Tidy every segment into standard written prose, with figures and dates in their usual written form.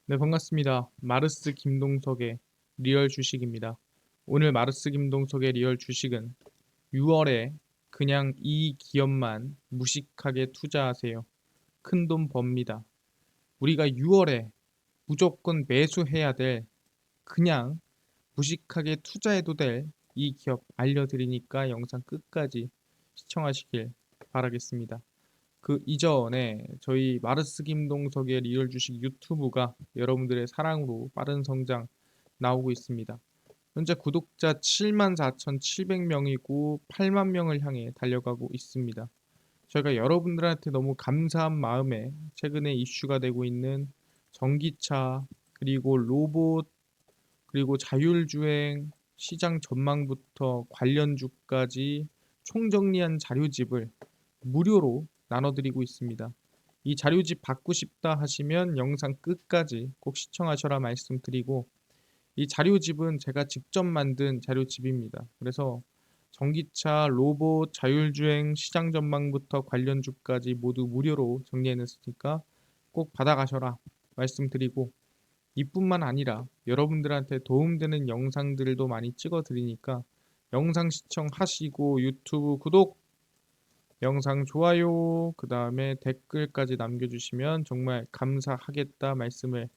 네, 반갑습니다. 마르스 김동석의 리얼 주식입니다. 오늘 마르스 김동석의 리얼 주식은 6월에 그냥 이 기업만 무식하게 투자하세요. 큰돈 법니다. 우리가 6월에 무조건 매수해야 될, 그냥 무식하게 투자해도 될 이 기업 알려드리니까 영상 끝까지 시청하시길 바라겠습니다. 그 이전에 저희 마르스 김동석의 리얼 주식 유튜브가 여러분들의 사랑으로 빠른 성장 나오고 있습니다. 현재 구독자 74,700명이고 8만 명을 향해 달려가고 있습니다. 저희가 여러분들한테 너무 감사한 마음에 최근에 이슈가 되고 있는 전기차, 그리고 로봇, 그리고 자율주행, 시장 전망부터 관련주까지 총정리한 자료집을 무료로 나눠드리고 있습니다. 이 자료집 받고 싶다 하시면 영상 끝까지 꼭 시청하셔라 말씀드리고, 이 자료집은 제가 직접 만든 자료집입니다. 그래서 전기차, 로봇, 자율주행, 시장 전망부터 관련주까지 모두 무료로 정리해놨으니까 꼭 받아가셔라 말씀드리고, 이뿐만 아니라 여러분들한테 도움되는 영상들도 많이 찍어 드리니까 영상 시청하시고 유튜브 구독, 영상 좋아요, 그 다음에 댓글까지 남겨주시면 정말 감사하겠다 말씀을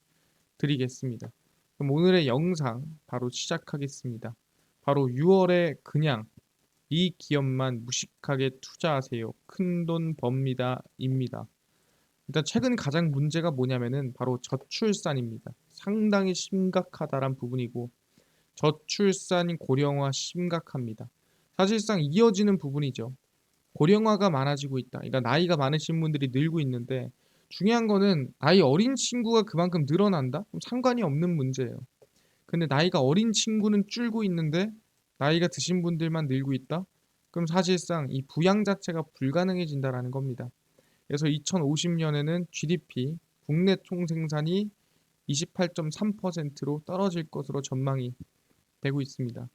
드리겠습니다. 그럼 오늘의 영상 바로 시작하겠습니다. 바로 6월에 그냥 이 기업만 무식하게 투자하세요. 큰돈 법니다. 입니다. 일단 최근 가장 문제가 뭐냐면은 바로 저출산입니다. 상당히 심각하다란 부분이고, 저출산 고령화 심각합니다. 사실상 이어지는 부분이죠. 고령화가 많아지고 있다. 그러니까 나이가 많으신 분들이 늘고 있는데, 중요한 거는 나이 어린 친구가 그만큼 늘어난다? 그럼 상관이 없는 문제예요. 근데 나이가 어린 친구는 줄고 있는데 나이가 드신 분들만 늘고 있다? 그럼 사실상 이 부양 자체가 불가능해진다라는 겁니다. 그래서 2050년에는 GDP, 국내 총생산이 28.3%로 떨어질 것으로 전망이 되고 있습니다.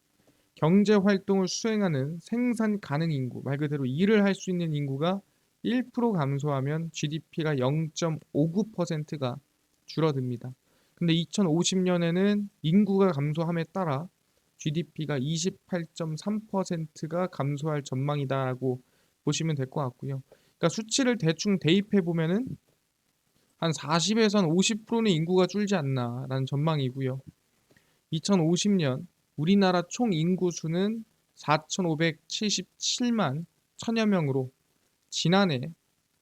경제 활동을 수행하는 생산 가능 인구, 말 그대로 일을 할 수 있는 인구가 1% 감소하면 GDP가 0.59%가 줄어듭니다. 근데 2050년에는 인구가 감소함에 따라 GDP가 28.3%가 감소할 전망이다라고 보시면 될 것 같고요. 그러니까 수치를 대충 대입해 보면은 한 40에서 한 50%는 인구가 줄지 않나라는 전망이고요. 2050년 우리나라 총 인구 수는 4,577만 천여 명으로 지난해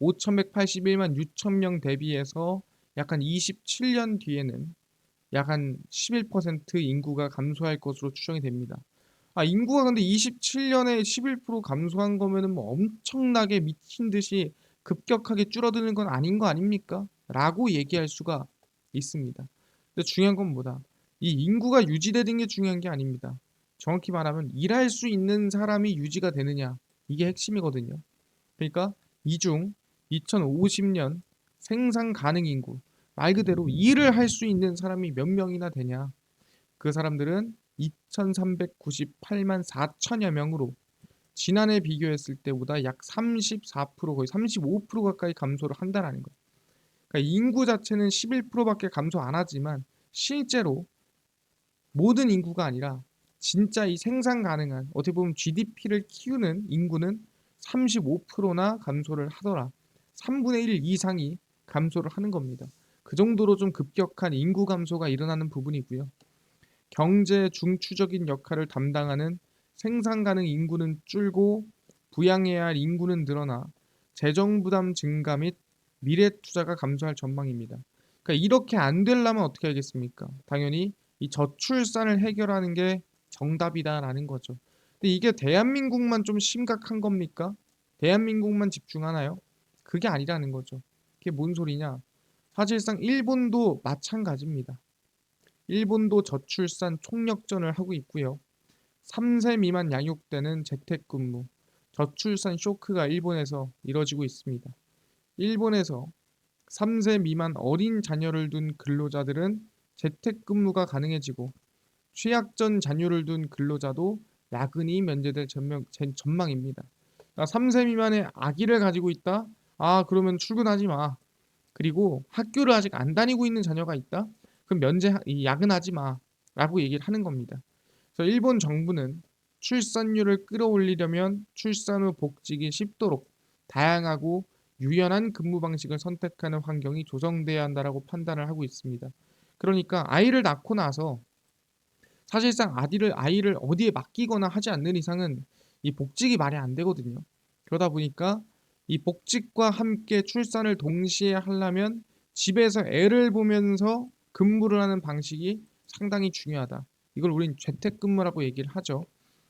5,181만 6천 명 대비해서 약 한 27년 뒤에는 약 한 11% 인구가 감소할 것으로 추정이 됩니다. 인구가 근데 27년에 11% 감소한 거면은 뭐 엄청나게 미친 듯이 급격하게 줄어드는 건 아닌 거 아닙니까? 라고 얘기할 수가 있습니다. 근데 중요한 건 뭐다? 이 인구가 유지되는 게 중요한 게 아닙니다. 정확히 말하면 일할 수 있는 사람이 유지가 되느냐, 이게 핵심이거든요. 그러니까 이중 2050년 생산 가능 인구, 말 그대로 일을 할 수 있는 사람이 몇 명이나 되냐? 그 사람들은 2,398만 4천여 명으로 지난해 비교했을 때보다 약 34%, 거의 35% 가까이 감소를 한다는 거예요. 그러니까 인구 자체는 11%밖에 감소 안 하지만 실제로 모든 인구가 아니라 진짜 이 생산 가능한, 어떻게 보면 GDP를 키우는 인구는 35%나 감소를 하더라. 3분의 1 이상이 감소를 하는 겁니다. 그 정도로 좀 급격한 인구 감소가 일어나는 부분이고요. 경제 중추적인 역할을 담당하는 생산 가능 인구는 줄고 부양해야 할 인구는 늘어나 재정 부담 증가 및 미래 투자가 감소할 전망입니다. 그러니까 이렇게 안 되려면 어떻게 하겠습니까? 당연히 이 저출산을 해결하는 게 정답이다라는 거죠. 근데 이게 대한민국만 좀 심각한 겁니까? 대한민국만 집중하나요? 그게 아니라는 거죠. 그게 뭔 소리냐? 사실상 일본도 마찬가지입니다. 일본도 저출산 총력전을 하고 있고요. 3세 미만 양육되는 재택근무, 저출산 쇼크가 일본에서 이뤄지고 있습니다. 일본에서 3세 미만 어린 자녀를 둔 근로자들은 재택근무가 가능해지고 취약전 자녀를 둔 근로자도 야근이 면제될 전망입니다. 그러니까 3세 미만의 아기를 가지고 있다? 그러면 출근하지 마. 그리고 학교를 아직 안 다니고 있는 자녀가 있다? 그럼 야근하지 마라고 얘기를 하는 겁니다. 그래서 일본 정부는 출산율을 끌어올리려면 출산 후 복직이 쉽도록 다양하고 유연한 근무 방식을 선택하는 환경이 조성돼야 한다라고 판단을 하고 있습니다. 그러니까 아이를 낳고 나서 사실상 아이를 어디에 맡기거나 하지 않는 이상은 이 복직이 말이 안 되거든요. 그러다 보니까 이 복직과 함께 출산을 동시에 하려면 집에서 애를 보면서 근무를 하는 방식이 상당히 중요하다. 이걸 우린 재택근무라고 얘기를 하죠.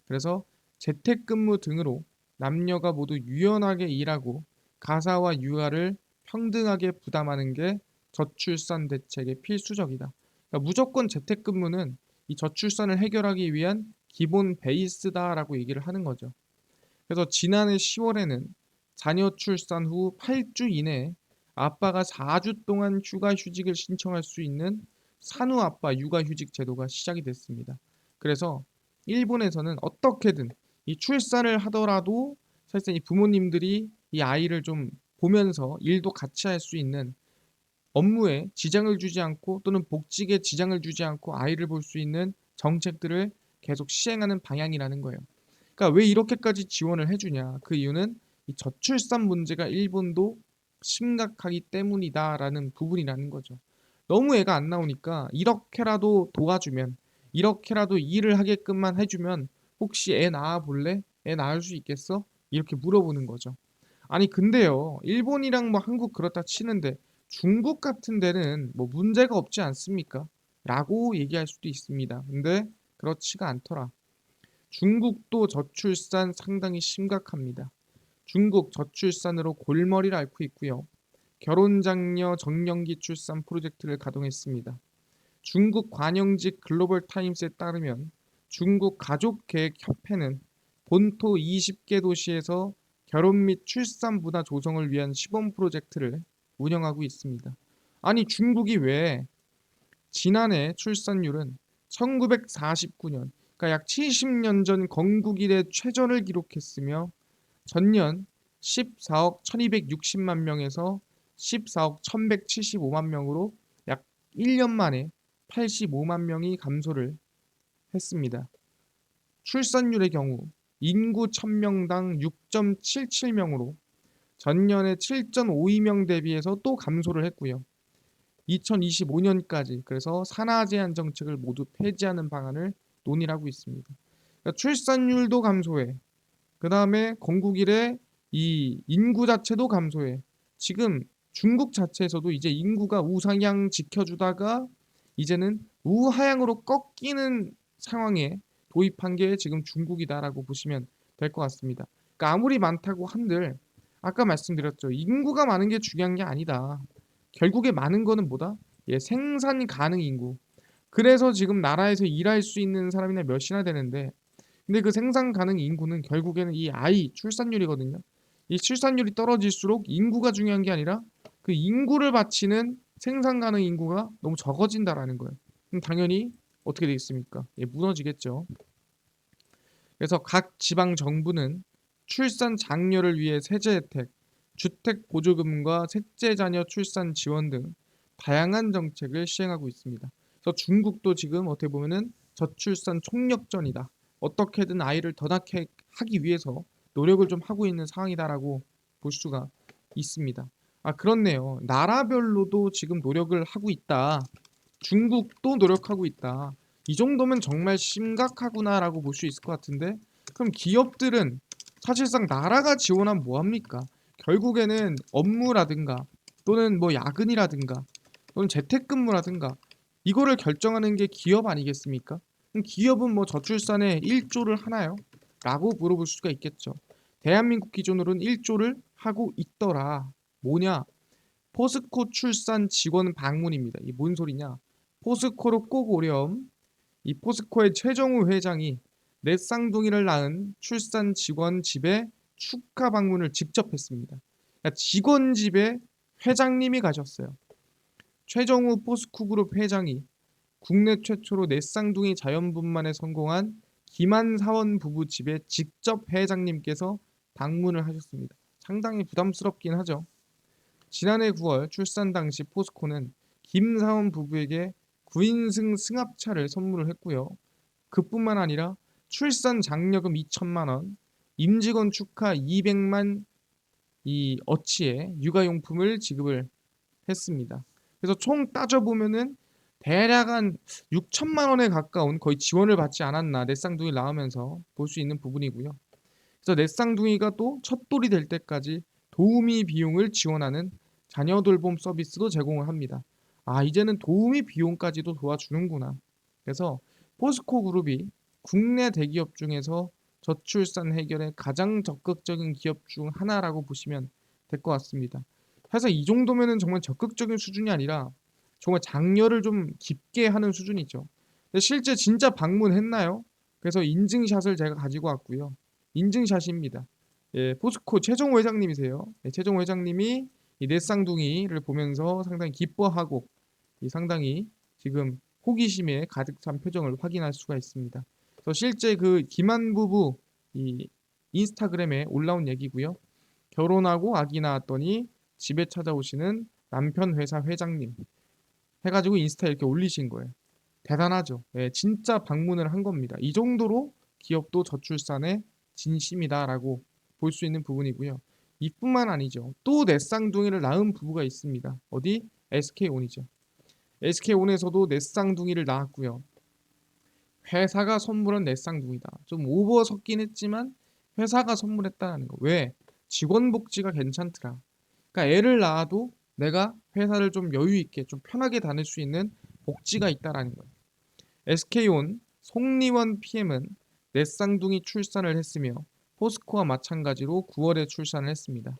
그래서 재택근무 등으로 남녀가 모두 유연하게 일하고 가사와 육아를 평등하게 부담하는 게 저출산 대책의 필수적이다. 그러니까 무조건 재택근무는 이 저출산을 해결하기 위한 기본 베이스다라고 얘기를 하는 거죠. 그래서 지난해 10월에는 자녀 출산 후 8주 이내에 아빠가 4주 동안 휴직을 신청할 수 있는 산후아빠 육아휴직 제도가 시작이 됐습니다. 그래서 일본에서는 어떻게든 이 출산을 하더라도 사실상 이 부모님들이 이 아이를 좀 보면서 일도 같이 할 수 있는, 업무에 지장을 주지 않고 또는 복직에 지장을 주지 않고 아이를 볼 수 있는 정책들을 계속 시행하는 방향이라는 거예요. 그러니까 왜 이렇게까지 지원을 해주냐? 그 이유는 이 저출산 문제가 일본도 심각하기 때문이다라는 부분이라는 거죠. 너무 애가 안 나오니까 이렇게라도 도와주면, 이렇게라도 일을 하게끔만 해주면 혹시 애 낳아 볼래? 애 낳을 수 있겠어? 이렇게 물어보는 거죠. 아니 근데요, 일본이랑 뭐 한국 그렇다 치는데 중국 같은 데는 뭐 문제가 없지 않습니까? 라고 얘기할 수도 있습니다. 근데 그렇지가 않더라. 중국도 저출산 상당히 심각합니다. 중국 저출산으로 골머리를 앓고 있고요. 결혼장려 정년기 출산 프로젝트를 가동했습니다. 중국 관영직 글로벌 타임스에 따르면 중국 가족계획협회는 본토 20개 도시에서 결혼 및 출산 문화 조성을 위한 시범 프로젝트를 운영하고 있습니다. 아니 중국이 왜 지난해 출산율은 1949년, 그러니까 약 70년 전 건국 이래 최저를 기록했으며 전년 14억 1260만 명에서 14억 1175만 명으로 약 1년 만에 85만 명이 감소를 했습니다. 출산율의 경우 인구 1000명당 6.77명으로 전년의 7.52명 대비해서 또 감소를 했고요. 2025년까지 그래서 산하 제한 정책을 모두 폐지하는 방안을 논의를 하고 있습니다. 그러니까 출산율도 감소해. 그 다음에 건국 이래 이 인구 자체도 감소해. 지금 중국 자체에서도 이제 인구가 우상향 지켜주다가 이제는 우하향으로 꺾이는 상황에 도입한 게 지금 중국이다라고 보시면 될 것 같습니다. 그러니까 아무리 많다고 한들 아까 말씀드렸죠. 인구가 많은 게 중요한 게 아니다. 결국에 많은 거는 뭐다? 예, 생산 가능 인구. 그래서 지금 나라에서 일할 수 있는 사람이나 몇이나 되는데, 근데 그 생산 가능 인구는 결국에는 이 아이 출산율이거든요. 이 출산율이 떨어질수록 인구가 중요한 게 아니라 그 인구를 바치는 생산 가능 인구가 너무 적어진다라는 거예요. 그럼 당연히 어떻게 되겠습니까? 예, 무너지겠죠. 그래서 각 지방 정부는 출산 장려를 위해 세제 혜택, 주택 보조금과 셋째 자녀 출산 지원 등 다양한 정책을 시행하고 있습니다. 그래서 중국도 지금 어떻게 보면은 저출산 총력전이다. 어떻게든 아이를 더 낳게 하기 위해서 노력을 좀 하고 있는 상황이다라고 볼 수가 있습니다. 아, 그렇네요. 나라별로도 지금 노력을 하고 있다. 중국도 노력하고 있다. 이 정도면 정말 심각하구나라고 볼 수 있을 것 같은데, 그럼 기업들은 사실상 나라가 지원하면 뭐 합니까? 결국에는 업무라든가 또는 뭐 야근이라든가 또는 재택근무라든가 이거를 결정하는 게 기업 아니겠습니까? 그럼 기업은 뭐 저출산에 1조를 하나요? 라고 물어볼 수가 있겠죠. 대한민국 기준으로는 1조를 하고 있더라. 뭐냐? 포스코 출산 직원 방문입니다. 이 뭔 소리냐? 포스코로 꼭 오렴. 이 포스코의 최정우 회장이 넷 쌍둥이를 낳은 출산 직원 집에 축하 방문을 직접 했습니다. 그러니까 직원 집에 회장님이 가셨어요. 최정우 포스코그룹 회장이 국내 최초로 넷 쌍둥이 자연분만에 성공한 김한사원 부부 집에 직접 회장님께서 방문을 하셨습니다. 상당히 부담스럽긴 하죠. 지난해 9월 출산 당시 포스코는 김사원 부부에게 부인승 승합차를 선물을 했고요. 그뿐만 아니라 출산 장려금 2천만 원, 임직원 축하 200만 이 어치의 육아용품을 지급을 했습니다. 그래서 총 따져보면은 대략 한 6천만 원에 가까운 거의 지원을 받지 않았나 넷쌍둥이 낳으면서 볼 수 있는 부분이고요. 그래서 넷쌍둥이가 또 첫돌이 될 때까지 도우미 비용을 지원하는 자녀 돌봄 서비스도 제공을 합니다. 아, 이제는 도우미 비용까지도 도와주는구나. 그래서 포스코 그룹이 국내 대기업 중에서 저출산 해결에 가장 적극적인 기업 중 하나라고 보시면 될 것 같습니다. 사실 이 정도면은 정말 적극적인 수준이 아니라 정말 장려를 좀 깊게 하는 수준이죠. 근데 실제 진짜 방문했나요? 그래서 인증샷을 제가 가지고 왔고요. 인증샷입니다. 예, 포스코 최종호 회장님이세요. 예, 최종호 회장님이 이 넷쌍둥이를 보면서 상당히 기뻐하고 이 상당히 지금 호기심에 가득 찬 표정을 확인할 수가 있습니다. 그래서 실제 그 김한 부부 이 인스타그램에 올라온 얘기고요. 결혼하고 아기 낳았더니 집에 찾아오시는 남편 회사 회장님 해가지고 인스타에 이렇게 올리신 거예요. 대단하죠. 예, 진짜 방문을 한 겁니다. 이 정도로 기업도 저출산에 진심이다라고 볼 수 있는 부분이고요. 이뿐만 아니죠. 또 넷쌍둥이를 낳은 부부가 있습니다. 어디? SK온이죠. SK온에서도 넷쌍둥이를 낳았고요. 회사가 선물한 넷쌍둥이다. 좀 오버 섞긴 했지만 회사가 선물했다는 거. 왜? 직원 복지가 괜찮더라. 그러니까 애를 낳아도 내가 회사를 좀 여유 있게 좀 편하게 다닐 수 있는 복지가 있다라는 거예요. SK온 송리원 PM은 넷쌍둥이 출산을 했으며 포스코와 마찬가지로 9월에 출산을 했습니다.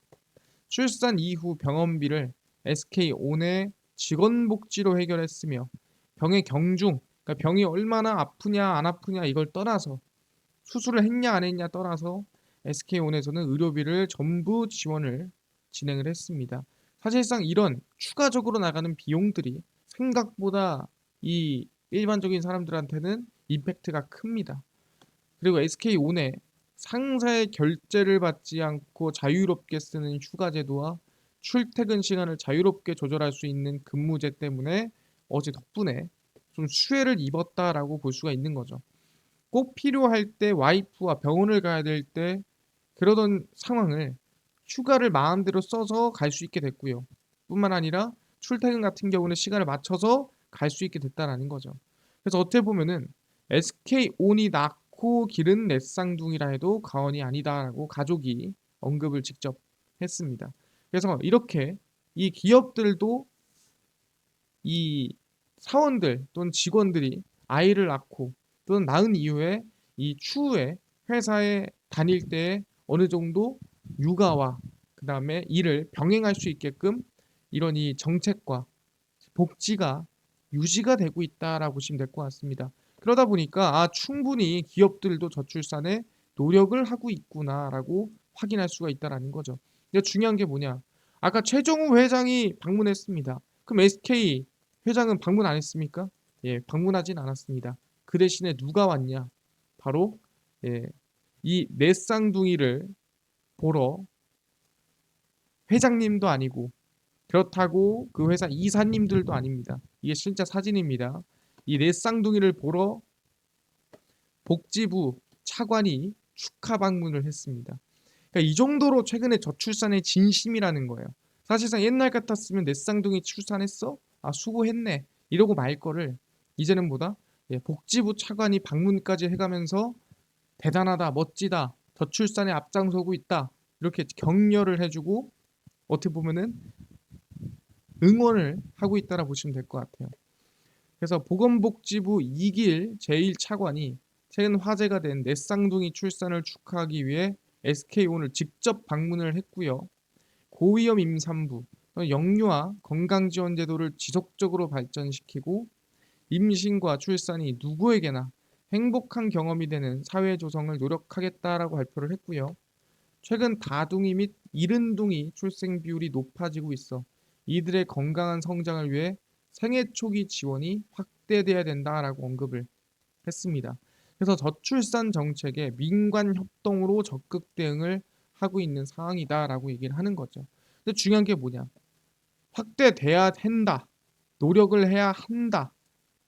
출산 이후 병원비를 SK온의 직원복지로 해결했으며 병의 경중, 그러니까 병이 얼마나 아프냐 안 아프냐 이걸 떠나서 수술을 했냐 안 했냐 떠나서 SK온에서는 의료비를 전부 지원을 진행을 했습니다. 사실상 이런 추가적으로 나가는 비용들이 생각보다 이 일반적인 사람들한테는 임팩트가 큽니다. 그리고 SK온에 상사의 결제를 받지 않고 자유롭게 쓰는 휴가 제도와 출퇴근 시간을 자유롭게 조절할 수 있는 근무제 때문에 어제 덕분에 좀 수혜를 입었다라고 볼 수가 있는 거죠. 꼭 필요할 때 와이프와 병원을 가야 될 때 그러던 상황을 휴가를 마음대로 써서 갈 수 있게 됐고요. 뿐만 아니라 출퇴근 같은 경우는 시간을 맞춰서 갈 수 있게 됐다라는 거죠. 그래서 어떻게 보면은 SK온이 낳고 기른 넷쌍둥이라 해도 과언이 아니다라고 가족이 언급을 직접 했습니다. 그래서 이렇게 이 기업들도 이 사원들 또는 직원들이 아이를 낳고 또는 낳은 이후에 이 추후에 회사에 다닐 때 어느 정도 육아와 그 다음에 일을 병행할 수 있게끔 이런 이 정책과 복지가 유지가 되고 있다라고 보시면 될 것 같습니다. 그러다 보니까 아 충분히 기업들도 저출산에 노력을 하고 있구나라고 확인할 수가 있다라는 거죠. 근데 중요한 게 뭐냐? 아까 최종우 회장이 방문했습니다. 그럼 SK 회장은 방문 안 했습니까? 예, 방문하진 않았습니다. 그 대신에 누가 왔냐? 바로 예, 이 넷쌍둥이를 보러 회장님도 아니고 그렇다고 그 회사 이사님들도 아닙니다. 이게 진짜 사진입니다. 이 넷쌍둥이를 보러 복지부 차관이 축하 방문을 했습니다. 그러니까 이 정도로 최근에 저출산의 진심이라는 거예요. 사실상 옛날 같았으면 넷쌍둥이 출산했어? 아 수고했네. 이러고 말 거를 이제는 뭐다? 예, 복지부 차관이 방문까지 해가면서 대단하다, 멋지다, 저출산에 앞장서고 있다. 이렇게 격려를 해주고 어떻게 보면은 응원을 하고 있다라 보시면 될 것 같아요. 그래서 보건복지부 이길 제1차관이 최근 화제가 된 넷쌍둥이 출산을 축하하기 위해 SK온을 직접 방문을 했고요. 고위험 임산부, 영유아 건강지원제도를 지속적으로 발전시키고 임신과 출산이 누구에게나 행복한 경험이 되는 사회 조성을 노력하겠다라고 발표를 했고요. 최근 다둥이 및 이른둥이 출생 비율이 높아지고 있어 이들의 건강한 성장을 위해 생애 초기 지원이 확대돼야 된다라고 언급을 했습니다. 그래서 저출산 정책에 민관 협동으로 적극 대응을 하고 있는 상황이다라고 얘기를 하는 거죠. 근데 중요한 게 뭐냐? 확대돼야 한다. 노력을 해야 한다.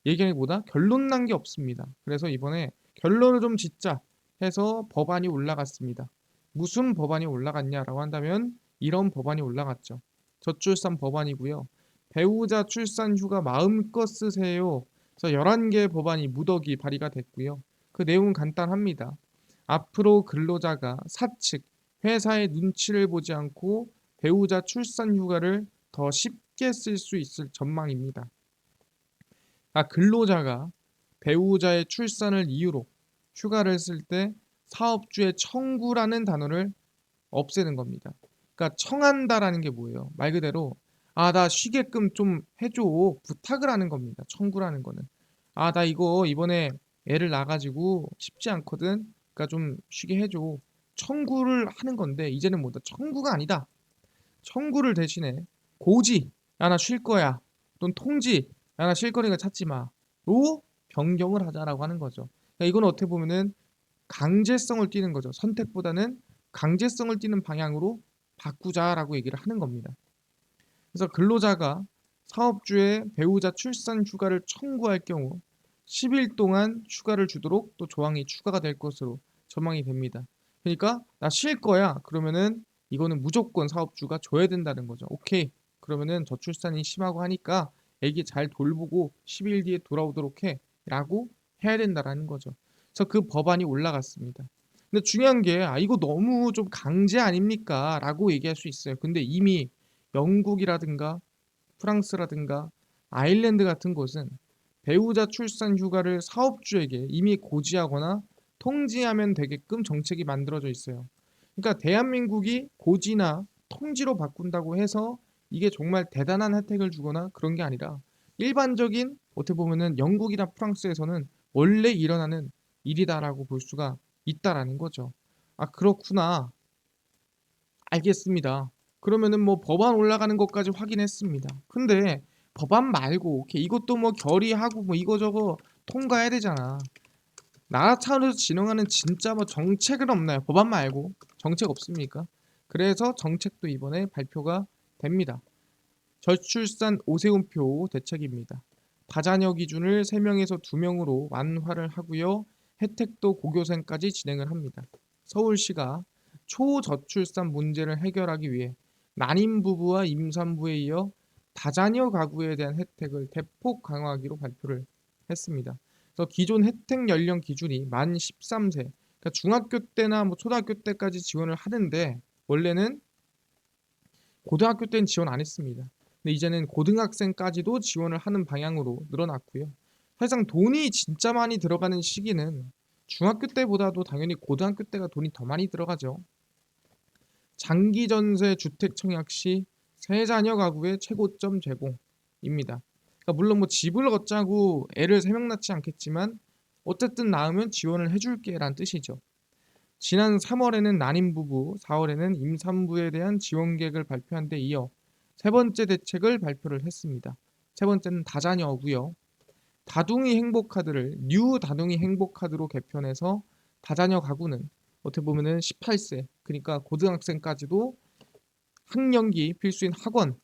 얘기하기보다 결론 난 게 없습니다. 그래서 이번에 결론을 좀 짓자 해서 법안이 올라갔습니다. 무슨 법안이 올라갔냐라고 한다면 이런 법안이 올라갔죠. 저출산 법안이고요. 배우자 출산 휴가 마음껏 쓰세요. 그래서 11개의 법안이 무더기 발의가 됐고요. 그 내용은 간단합니다. 앞으로 근로자가 사측, 회사의 눈치를 보지 않고 배우자 출산 휴가를 더 쉽게 쓸 수 있을 전망입니다. 근로자가 배우자의 출산을 이유로 휴가를 쓸 때 사업주의 청구라는 단어를 없애는 겁니다. 그러니까 청한다라는 게 뭐예요? 말 그대로 나 쉬게끔 좀 해줘 부탁을 하는 겁니다. 청구라는 거는 나 이거 이번에 애를 낳아가지고 쉽지 않거든. 그러니까 좀 쉬게 해줘. 청구를 하는 건데 이제는 뭐다? 청구가 아니다. 청구를 대신에 고지, 야 나 쉴 거야. 또는 통지, 야 나 쉴 거니까 찾지 마. 로 변경을 하자라고 하는 거죠. 그러니까 이건 어떻게 보면은 강제성을 띠는 거죠. 선택보다는 강제성을 띠는 방향으로 바꾸자라고 얘기를 하는 겁니다. 그래서 근로자가 사업주의 배우자 출산 휴가를 청구할 경우 10일 동안 휴가를 주도록 또 조항이 추가가 될 것으로 전망이 됩니다. 그러니까 나 쉴 거야. 그러면은 이거는 무조건 사업주가 줘야 된다는 거죠. 오케이. 그러면은 저출산이 심하고 하니까 애기 잘 돌보고 10일 뒤에 돌아오도록 해. 라고 해야 된다라는 거죠. 그래서 그 법안이 올라갔습니다. 근데 중요한 게 이거 너무 좀 강제 아닙니까? 라고 얘기할 수 있어요. 근데 이미 영국이라든가 프랑스라든가 아일랜드 같은 곳은 배우자 출산 휴가를 사업주에게 이미 고지하거나 통지하면 되게끔 정책이 만들어져 있어요. 그러니까 대한민국이 고지나 통지로 바꾼다고 해서 이게 정말 대단한 혜택을 주거나 그런 게 아니라 일반적인 어떻게 보면은 영국이나 프랑스에서는 원래 일어나는 일이다라고 볼 수가 있다라는 거죠. 그렇구나. 알겠습니다. 그러면은 뭐 법안 올라가는 것까지 확인했습니다. 근데 법안 말고 오케이 이것도 뭐 결의하고 뭐 이거저거 통과해야 되잖아. 나라 차원에서 진행하는 진짜 뭐 정책은 없나요? 법안 말고 정책 없습니까? 그래서 정책도 이번에 발표가 됩니다. 저출산 오세훈표 대책입니다. 다자녀 기준을 3명에서 2명으로 완화를 하고요. 혜택도 고교생까지 진행을 합니다. 서울시가 초저출산 문제를 해결하기 위해 난임 부부와 임산부에 이어 다자녀 가구에 대한 혜택을 대폭 강화하기로 발표를 했습니다. 그래서 기존 혜택 연령 기준이 만 13세, 그러니까 중학교 때나 뭐 초등학교 때까지 지원을 하는데 원래는 고등학교 때는 지원 안 했습니다. 근데 이제는 고등학생까지도 지원을 하는 방향으로 늘어났고요. 사실상 돈이 진짜 많이 들어가는 시기는 중학교 때보다도 당연히 고등학교 때가 돈이 더 많이 들어가죠. 장기 전세 주택 청약 시 세자녀 가구의 최고점 제공입니다. 그러니까 물론 뭐 집을 얻자고 애를 3명 낳지 않겠지만 어쨌든 낳으면 지원을 해줄게라는 뜻이죠. 지난 3월에는 난임 부부, 4월에는 임산부에 대한 지원 계획을 발표한 데 이어 세 번째 대책을 발표를 했습니다. 세 번째는 다자녀고요. 다둥이 행복카드를 뉴 다둥이 행복카드로 개편해서 다자녀 가구는 어떻게 보면은 18세, 그러니까 고등학생까지도 학령기 필수인 학원,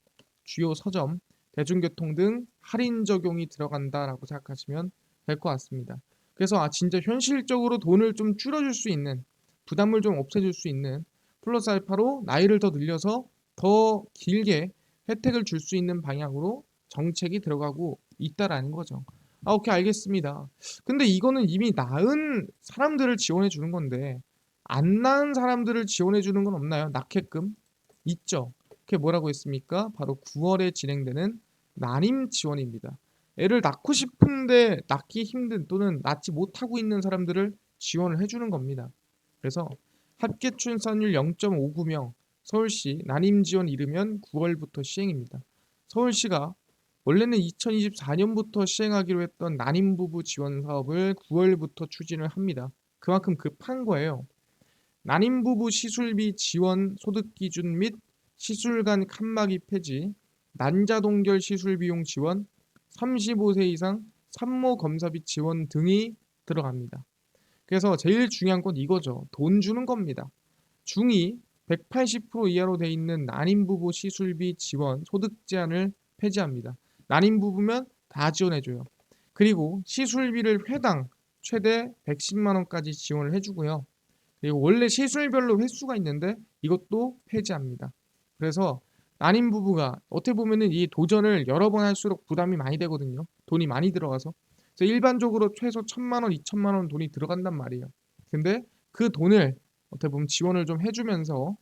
주요 서점, 대중교통 등 할인 적용이 들어간다라고 생각하시면 될 것 같습니다. 그래서 진짜 현실적으로 돈을 좀 줄여줄 수 있는 부담을 좀 없애줄 수 있는 플러스 알파로 나이를 더 늘려서 더 길게 혜택을 줄 수 있는 방향으로 정책이 들어가고 있다라는 거죠. 오케이 알겠습니다. 근데 이거는 이미 낳은 사람들을 지원해 주는 건데 안 낳은 사람들을 지원해 주는 건 없나요? 낳게끔? 있죠. 그게 뭐라고 했습니까? 바로 9월에 진행되는 난임 지원입니다. 애를 낳고 싶은데 낳기 힘든 또는 낳지 못하고 있는 사람들을 지원을 해주는 겁니다. 그래서 합계 출산율 0.59명, 서울시 난임 지원 이르면 9월부터 시행입니다. 서울시가 원래는 2024년부터 시행하기로 했던 난임 부부 지원 사업을 9월부터 추진을 합니다. 그만큼 급한 거예요. 난임 부부 시술비 지원 소득 기준 및 시술 간 칸막이 폐지, 난자 동결 시술 비용 지원, 35세 이상 산모 검사비 지원 등이 들어갑니다. 그래서 제일 중요한 건 이거죠. 돈 주는 겁니다. 중위 180% 이하로 돼 있는 난임 부부 시술비 지원 소득 제한을 폐지합니다. 난임 부부면 다 지원해줘요. 그리고 시술비를 회당 최대 110만 원까지 지원을 해주고요. 그리고 원래 시술별로 횟수가 있는데 이것도 폐지합니다. 그래서 난임 부부가 어떻게 보면은 이 도전을 여러 번 할수록 부담이 많이 되거든요. 돈이 많이 들어가서. 그래서 일반적으로 최소 1,000만 원, 2,000만 원 돈이 들어간단 말이에요. 근데 그 돈을 어떻게 보면 지원을 좀 해주면서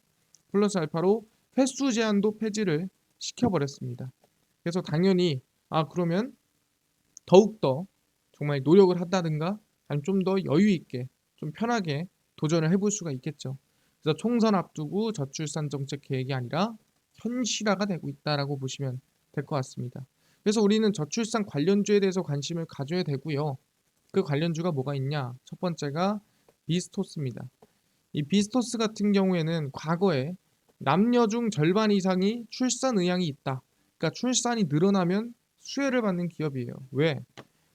플러스 알파로 횟수 제한도 폐지를 시켜버렸습니다. 그래서 당연히 그러면 더욱더 정말 노력을 한다든가 아니면 좀 더 여유 있게 좀 편하게 도전을 해볼 수가 있겠죠. 그래서 총선 앞두고 저출산 정책 계획이 아니라 현실화가 되고 있다라고 보시면 될 것 같습니다. 그래서 우리는 저출산 관련주에 대해서 관심을 가져야 되고요. 그 관련주가 뭐가 있냐? 첫 번째가 비스토스입니다. 이 비스토스 같은 경우에는 과거에 남녀 중 절반 이상이 출산 의향이 있다. 그러니까 출산이 늘어나면 수혜를 받는 기업이에요. 왜?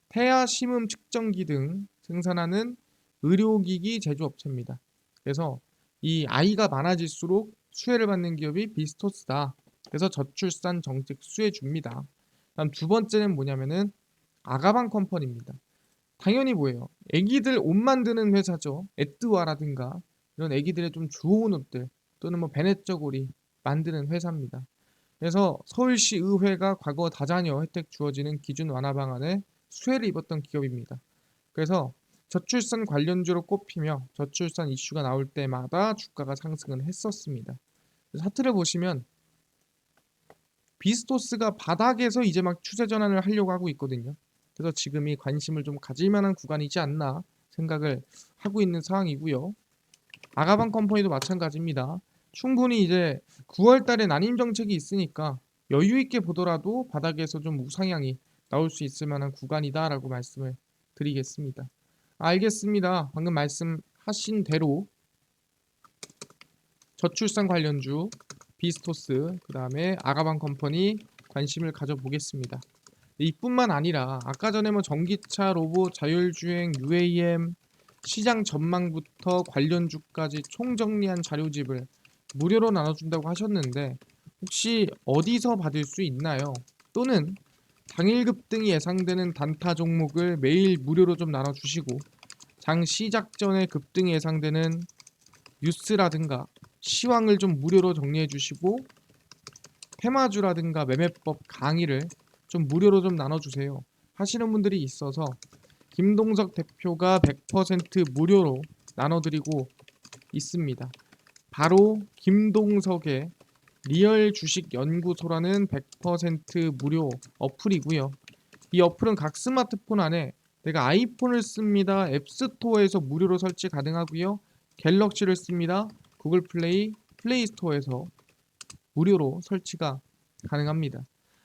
태아 심음 측정기 등 생산하는 의료기기 제조업체입니다. 그래서 이 아이가 많아질수록 수혜를 받는 기업이 비스토스다. 그래서 저출산 정책 수혜 줍니다. 다음 두 번째는 뭐냐면은 아가방 컴퍼니입니다. 당연히 뭐예요? 애기들 옷 만드는 회사죠. 에뚜아라든가 이런 애기들의 좀 좋은 옷들 또는 뭐 베넷저고리 만드는 회사입니다. 그래서 서울시 의회가 과거 다자녀 혜택 주어지는 기준 완화 방안에 수혜를 입었던 기업입니다. 그래서 저출산 관련주로 꼽히며 저출산 이슈가 나올 때마다 주가가 상승을 했었습니다. 차트를 보시면 비스토스가 바닥에서 이제 막 추세 전환을 하려고 하고 있거든요. 그래서 지금이 관심을 좀 가질 만한 구간이지 않나 생각을 하고 있는 상황이고요. 아가방 컴퍼니도 마찬가지입니다. 충분히 이제 9월 달에 난임 정책이 있으니까 여유 있게 보더라도 바닥에서 좀 우상향이 나올 수 있을 만한 구간이다라고 말씀을 드리겠습니다. 알겠습니다. 방금 말씀하신 대로 저출산 관련주 비스토스 그다음에 아가방 컴퍼니 관심을 가져보겠습니다. 이뿐만 아니라 아까 전에 뭐 전기차, 로봇, 자율주행, UAM 시장 전망부터 관련주까지 총정리한 자료집을 무료로 나눠준다고 하셨는데 혹시 어디서 받을 수 있나요? 또는 당일 급등이 예상되는 단타 종목을 매일 무료로 좀 나눠주시고 장 시작 전에 급등이 예상되는 뉴스라든가 시황을 좀 무료로 정리해 주시고 테마주라든가 매매법 강의를 좀 무료로 좀 나눠주세요 하시는 분들이 있어서 김동석 대표가 100% 무료로 나눠드리고 있습니다. 바로 김동석의 리얼 주식 연구소라는 100% 무료 어플이고요. 이 어플은 각 스마트폰 안에 내가 아이폰을 씁니다. 앱스토어에서 무료로 설치 가능하고요. 갤럭시를 씁니다. 구글 플레이, 플레이스토어에서 무료로 설치가 가능합니다.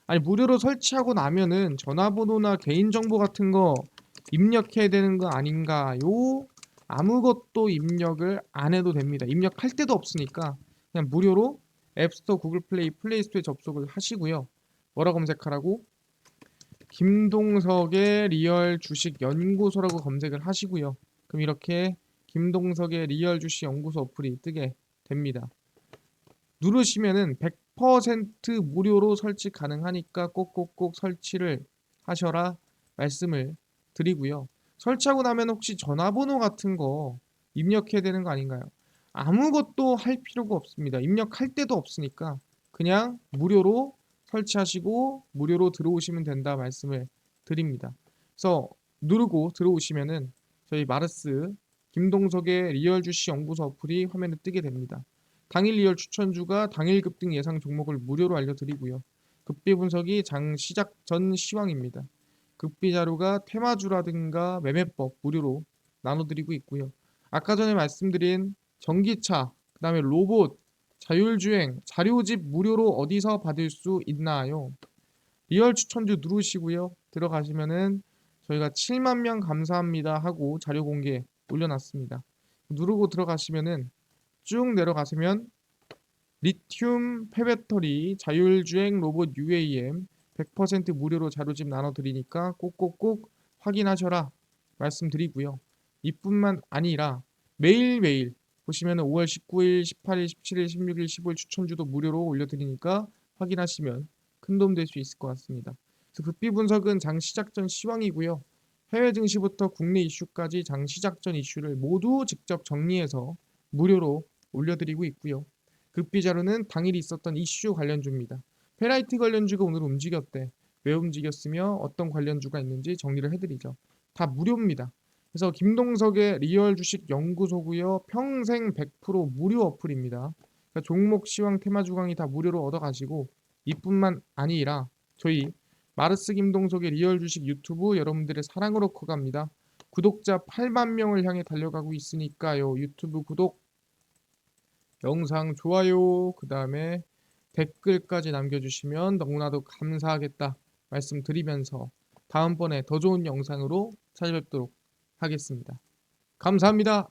아니 무료로 설치하고 나면은 전화번호나 개인정보 같은 거 입력해야 되는 거 아닌가요? 아무것도 입력을 안 해도 됩니다. 입력할 때도 없으니까 그냥 무료로 앱스토어, 구글 플레이, 플레이스토어에 접속을 하시고요. 뭐라 검색하라고? 김동석의 리얼 주식 연구소라고 검색을 하시고요. 그럼 이렇게 김동석의 리얼 주식 연구소 어플이 뜨게 됩니다. 누르시면은 100% 무료로 설치 가능하니까 꼭꼭꼭 설치를 하셔라 말씀을 드리고요. 설치하고 나면 혹시 전화번호 같은 거 입력해야 되는 거 아닌가요? 아무것도 할 필요가 없습니다. 입력할 때도 없으니까 그냥 무료로 설치하시고 무료로 들어오시면 된다 말씀을 드립니다. 그래서 누르고 들어오시면은 저희 마르스 김동석의 리얼 주식 연구소 어플이 화면에 뜨게 됩니다. 당일 리얼 추천주가 당일 급등 예상 종목을 무료로 알려드리고요. 급비 분석이 장 시작 전 시황입니다. 급비 자료가 테마주라든가 매매법 무료로 나눠드리고 있고요. 아까 전에 말씀드린 전기차, 그 다음에 로봇, 자율주행, 자료집 무료로 어디서 받을 수 있나요? 리얼 추천주 누르시고요. 들어가시면은 저희가 7만 명 감사합니다 하고 자료 공개 올려놨습니다. 누르고 들어가시면은 쭉 내려가시면 리튬 폐배터리, 자율주행 로봇 UAM 100% 무료로 자료집 나눠드리니까 꼭꼭꼭 확인하셔라 말씀드리고요. 이뿐만 아니라 매일매일 보시면 5월 19일, 18일, 17일, 16일, 15일 추천주도 무료로 올려드리니까 확인하시면 큰 도움 될 수 있을 것 같습니다. 그래서 극비 분석은 장 시작 전 시황이고요. 해외 증시부터 국내 이슈까지 장 시작 전 이슈를 모두 직접 정리해서 무료로 올려드리고 있고요. 극비 자료는 당일 있었던 이슈 관련주입니다. 페라이트 관련주가 오늘 움직였대. 왜 움직였으며 어떤 관련주가 있는지 정리를 해드리죠. 다 무료입니다. 그래서 김동석의 리얼 주식 연구소고요. 평생 100% 무료 어플입니다. 그러니까 종목 시황 테마 주강이 다 무료로 얻어가시고 이뿐만 아니라 저희 마르스 김동석의 리얼 주식 유튜브 여러분들의 사랑으로 커갑니다. 구독자 8만 명을 향해 달려가고 있으니까요. 유튜브 구독, 영상 좋아요, 그 다음에 댓글까지 남겨주시면 너무나도 감사하겠다 말씀드리면서 다음번에 더 좋은 영상으로 찾아뵙도록 하겠습니다. 감사합니다.